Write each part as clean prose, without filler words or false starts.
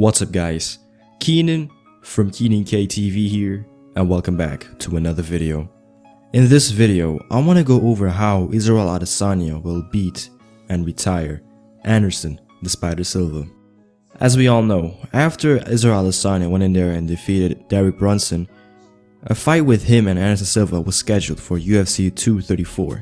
What's up guys, Kenan from KENAN TV here, and welcome back to another video. In this video, I want to go over how Israel Adesanya will beat and retire Anderson The Spider Silva. As we all know, after Israel Adesanya went in there and defeated Derek Brunson, a fight with him and Anderson Silva was scheduled for UFC 234.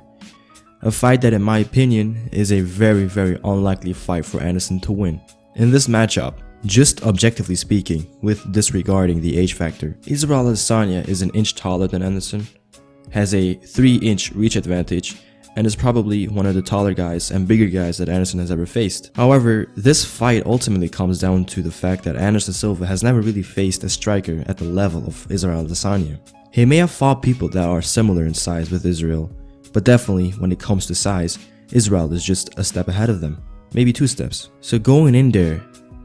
A fight that in my opinion is a very unlikely fight for Anderson to win. In this matchup, just objectively speaking, with disregarding the age factor, Israel Adesanya is an inch taller than Anderson, has a 3-inch reach advantage, and is probably one of the taller guys and bigger guys that Anderson has ever faced. However, this fight ultimately comes down to the fact that Anderson Silva has never really faced a striker at the level of Israel Adesanya. He may have fought people that are similar in size with Israel, but definitely when it comes to size, Israel is just a step ahead of them, maybe 2 steps. So going in there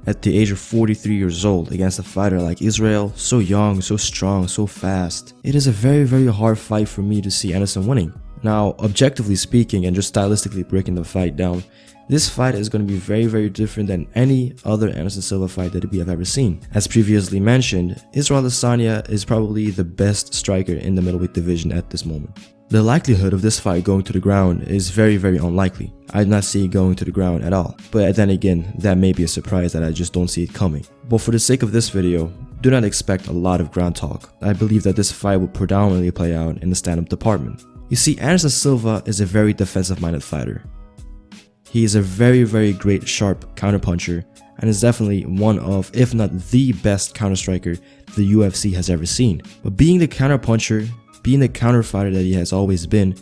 at the age of 43 years old against a fighter like Israel, so young, so strong, so fast, it is a very hard fight for me to see Anderson winning. Now, objectively speaking and just stylistically breaking the fight down, this fight is going to be very different than any other Anderson Silva fight that we have ever seen. As previously mentioned, Israel Adesanya is probably the best striker in the middleweight division at this moment. The likelihood of this fight going to the ground is very unlikely. I do not see it going to the ground at all. But then again, that may be a surprise that I just don't see it coming. But for the sake of this video, do not expect a lot of ground talk. I believe that this fight will predominantly play out in the stand-up department. You see, Anderson Silva is a very defensive-minded fighter. He is a very great sharp counterpuncher and is definitely one of, if not the best counter-striker the UFC has ever seen. But being the counterpuncher, being the counter-fighter that he has always been,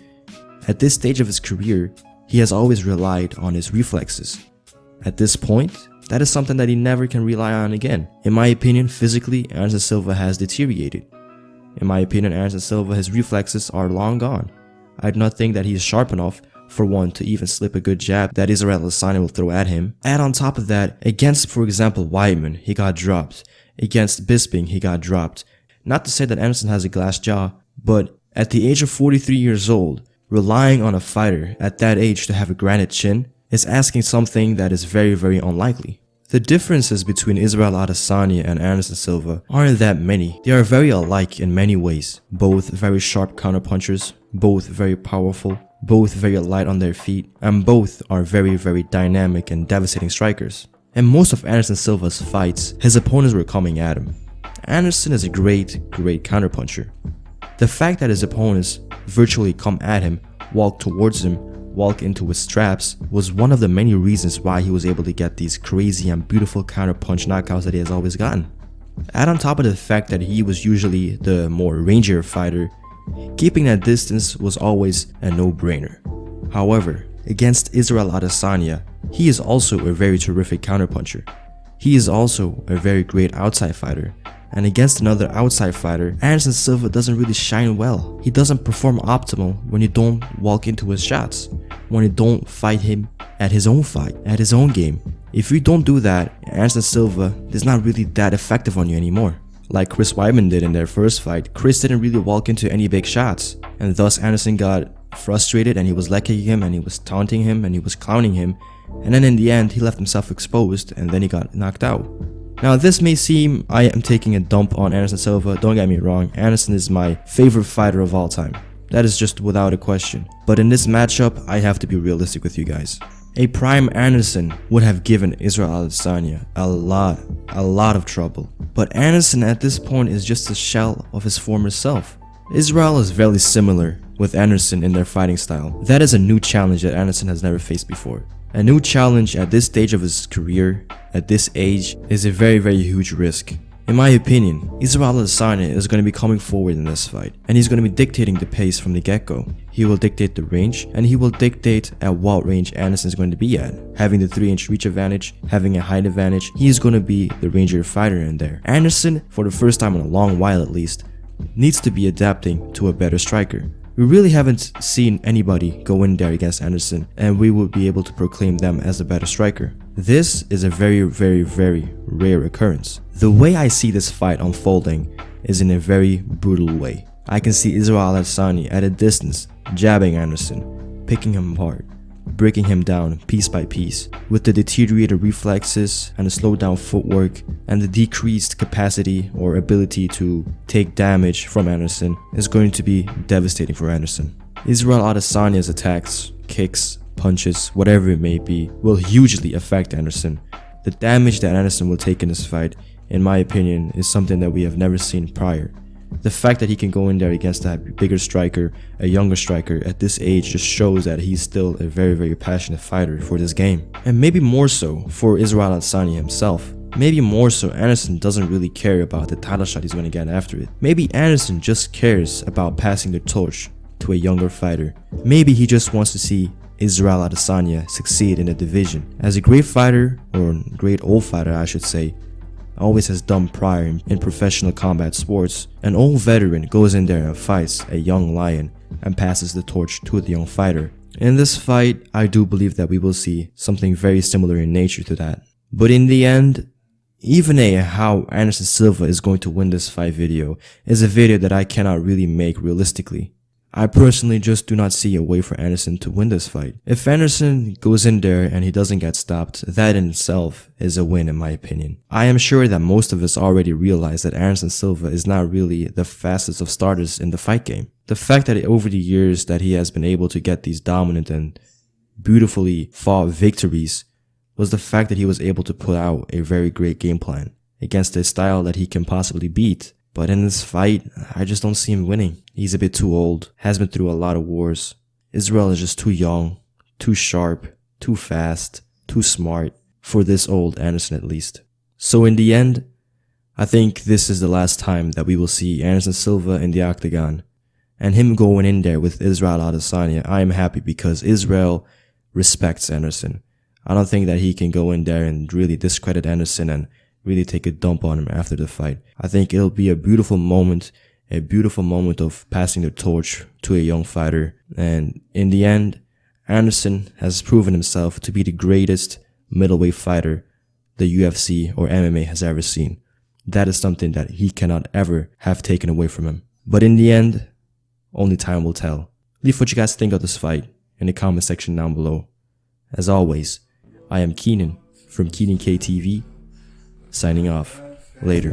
at this stage of his career, he has always relied on his reflexes. At this point, that is something that he never can rely on again. In my opinion, physically, Anderson Silva has deteriorated. In my opinion, Anderson Silva, his reflexes are long gone. I do not think that he is sharp enough for one to even slip a good jab that Israel Adesanya will throw at him. Add on top of that, against, for example, Weidman, he got dropped. Against Bisping, he got dropped. Not to say that Anderson has a glass jaw, but at the age of 43 years old, relying on a fighter at that age to have a granite chin is asking something that is very unlikely. The differences between Israel Adesanya and Anderson Silva aren't that many. They are very alike in many ways. Both very sharp counterpunchers, both very powerful, both very light on their feet, and both are very dynamic and devastating strikers. In most of Anderson Silva's fights, his opponents were coming at him. Anderson is a great counterpuncher. The fact that his opponents virtually come at him, walk towards him, walk into his traps was one of the many reasons why he was able to get these crazy and beautiful counterpunch knockouts that he has always gotten. Add on top of the fact that he was usually the more rangier fighter, keeping that distance was always a no-brainer. However, against Israel Adesanya, he is also a very terrific counterpuncher. He is also a very great outside fighter. And against another outside fighter, Anderson Silva doesn't really shine well. He doesn't perform optimal when you don't walk into his shots, when you don't fight him at his own fight, at his own game. If you don't do that, Anderson Silva is not really that effective on you anymore. Like Chris Weidman did in their first fight, Chris didn't really walk into any big shots, and thus Anderson got frustrated and he was leg kicking him and he was taunting him and he was clowning him, and then in the end he left himself exposed and then he got knocked out. Now this may seem I am taking a dump on Anderson Silva, don't get me wrong, Anderson is my favorite fighter of all time. That is just without a question. But in this matchup, I have to be realistic with you guys. A prime Anderson would have given Israel Adesanya a lot of trouble. But Anderson at this point is just a shell of his former self. Israel is very similar with Anderson in their fighting style. That is a new challenge that Anderson has never faced before. A new challenge at this stage of his career, at this age, is a very huge risk. In my opinion, Israel Adesanya is going to be coming forward in this fight, and he's going to be dictating the pace from the get-go. He will dictate the range, and he will dictate at what range Anderson is going to be at. Having the 3-inch reach advantage, having a height advantage, he is going to be the rangier fighter in there. Anderson, for the first time in a long while at least, needs to be adapting to a better striker. We really haven't seen anybody go in there against Anderson and we will be able to proclaim them as a better striker. This is a very rare occurrence. The way I see this fight unfolding is in a very brutal way. I can see Israel Adesanya at a distance, jabbing Anderson, picking him apart, breaking him down piece by piece. With the deteriorated reflexes and the slowed down footwork and the decreased capacity or ability to take damage from Anderson is going to be devastating for Anderson. Israel Adesanya's attacks, kicks, punches, whatever it may be, will hugely affect Anderson. The damage that Anderson will take in this fight, in my opinion, is something that we have never seen prior. The fact that he can go in there against a bigger striker, a younger striker at this age just shows that he's still a very passionate fighter for this game. And maybe more so for Israel Adesanya himself. Maybe more so Anderson doesn't really care about the title shot he's going to get after it. Maybe Anderson just cares about passing the torch to a younger fighter. Maybe he just wants to see Israel Adesanya succeed in the division. As a great fighter, or great old fighter I should say, always has done prior in professional combat sports, an old veteran goes in there and fights a young lion and passes the torch to the young fighter. In this fight, I do believe that we will see something very similar in nature to that. But in the end, even how Anderson Silva is going to win this fight video is a video that I cannot really make realistically. I personally just do not see a way for Anderson to win this fight. If Anderson goes in there and he doesn't get stopped, that in itself is a win in my opinion. I am sure that most of us already realize that Anderson Silva is not really the fastest of starters in the fight game. The fact that over the years that he has been able to get these dominant and beautifully fought victories was the fact that he was able to put out a very great game plan against a style that he can possibly beat. But in this fight, I just don't see him winning. He's a bit too old, has been through a lot of wars. Israel is just too young, too sharp, too fast, too smart for this old Anderson at least. So in the end, I think this is the last time that we will see Anderson Silva in the octagon. And him going in there with Israel Adesanya, I am happy because Israel respects Anderson. I don't think that he can go in there and really discredit Anderson and really take a dump on him after the fight. I think it'll be a beautiful moment of passing the torch to a young fighter. And in the end, Anderson has proven himself to be the greatest middleweight fighter the UFC or MMA has ever seen. That is something that he cannot ever have taken away from him. But in the end, only time will tell. Leave what you guys think of this fight in the comment section down below. As always, I am Kenan from KENAN KTV. Signing off. Later.